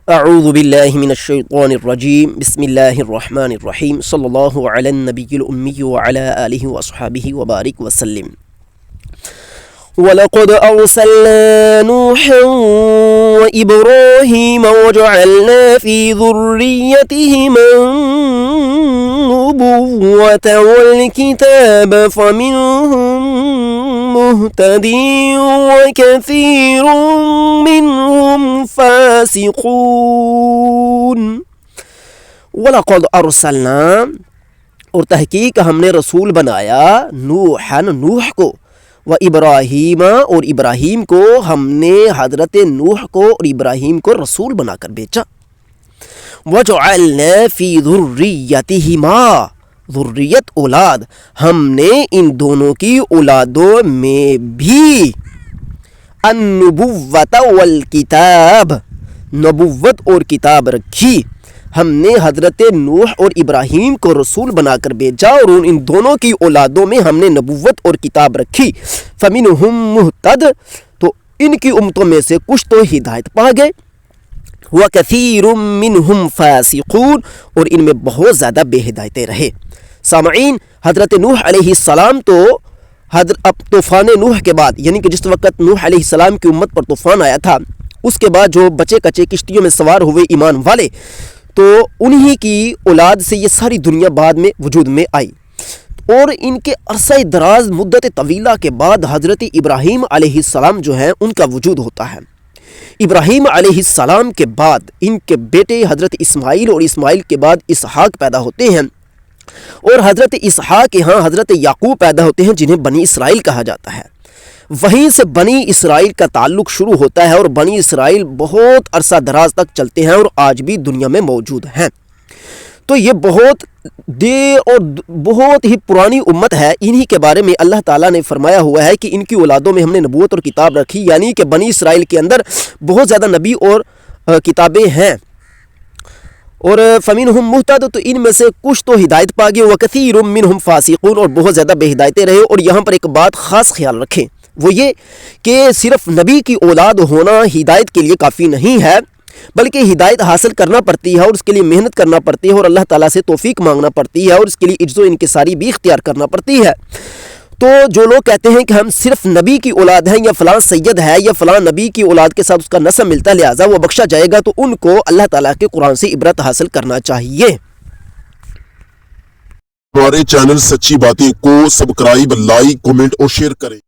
اعوذ باللہ من الشیطان الرجیم بسم اللہ الرحمن الرحیم صلی اللہ علی النبی الامی وعلی آلہ واصحابہ وبارک وسلم۔ وَلَقَدْ أَرْسَلْنَا نُوحًا وَإِبْرَاهِيمَ وَجَعَلْنَا فِي ذُرِّيَّتِهِمَا النُّبُوَّةَ وَالْكِتَابَ فَمِنْهُمْ مُهْتَدٍ وَكَثِيرٌ مِّنْهُمْ فَاسِقُونَ۔ وَلَقَدْ أَرْسَلْنَا، اور تحقیق ہم نے رسول بنایا، نوح کو، و ابراہیم، اور ابراہیم کو ہم نے حضرت نوح کو اور ابراہیم کو رسول بنا کر بھیجا۔ وَجَعَلْنَا فِي ذُرِّيَّتِهِمَا، ذریت اولاد، ہم نے ان دونوں کی اولادوں میں بھی النبوۃ والکتاب، نبوت اور کتاب رکھی۔ ہم نے حضرت نوح اور ابراہیم کو رسول بنا کر بھیجا اور ان دونوں کی اولادوں میں ہم نے نبوت اور کتاب رکھی۔ فَمِنْهُمْ مُهْتَدٍ، تو ان کی امتوں میں سے کچھ تو ہدایت پا گئے، وَكَثِيرٌ مِّنْهُمْ فَاسِقُونَ، اور ان میں بہت زیادہ بے ہدایتیں رہے۔ سامعین، حضرت نوح علیہ السلام تو اب طوفان نوح کے بعد، یعنی کہ جس وقت نوح علیہ السلام کی امت پر طوفان آیا تھا، اس کے بعد جو بچے کچے کشتیوں میں سوار ہوئے ایمان والے، تو انہی کی اولاد سے یہ ساری دنیا بعد میں وجود میں آئی، اور ان کے عرصہ دراز مدت طویلہ کے بعد حضرت ابراہیم علیہ السلام جو ہیں ان کا وجود ہوتا ہے۔ ابراہیم علیہ السلام کے بعد ان کے بیٹے حضرت اسماعیل، اور اسماعیل کے بعد اسحاق پیدا ہوتے ہیں، اور حضرت اسحاق کے ہاں حضرت یعقوب پیدا ہوتے ہیں جنہیں بنی اسرائیل کہا جاتا ہے۔ وہیں سے بنی اسرائیل کا تعلق شروع ہوتا ہے، اور بنی اسرائیل بہت عرصہ دراز تک چلتے ہیں اور آج بھی دنیا میں موجود ہیں۔ تو یہ بہت دیر اور بہت ہی پرانی امت ہے۔ انہی کے بارے میں اللہ تعالیٰ نے فرمایا ہوا ہے کہ ان کی اولادوں میں ہم نے نبوت اور کتاب رکھی، یعنی کہ بنی اسرائیل کے اندر بہت زیادہ نبی اور کتابیں ہیں۔ اور فَمِنْهُمْ مُهْتَدٍ، تو ان میں سے کچھ تو ہدایت پا گئے، وَكَثِيرٌ مِّنْهُمْ فَاسِقُونَ، اور بہت زیادہ بے ہدایتیں رہے۔ اور یہاں پر ایک بات خاص خیال رکھیں، وہ یہ کہ صرف نبی کی اولاد ہونا ہدایت کے لیے کافی نہیں ہے، بلکہ ہدایت حاصل کرنا پڑتی ہے، اور اس کے لیے محنت کرنا پڑتی ہے، اور اللہ تعالیٰ سے توفیق مانگنا پڑتی ہے، اور اس کے لیے عجز و انکساری بھی اختیار کرنا پڑتی ہے۔ تو جو لوگ کہتے ہیں کہ ہم صرف نبی کی اولاد ہیں، یا فلاں سید ہے، یا فلاں نبی کی اولاد کے ساتھ اس کا نسب ملتا ہے لہٰذا وہ بخشا جائے گا، تو ان کو اللہ تعالیٰ کے قرآن سے عبرت حاصل کرنا چاہیے۔ ہمارے چینل سچی باتیں کو سبسکرائب، لائک، کمنٹ اور شیئر کریں۔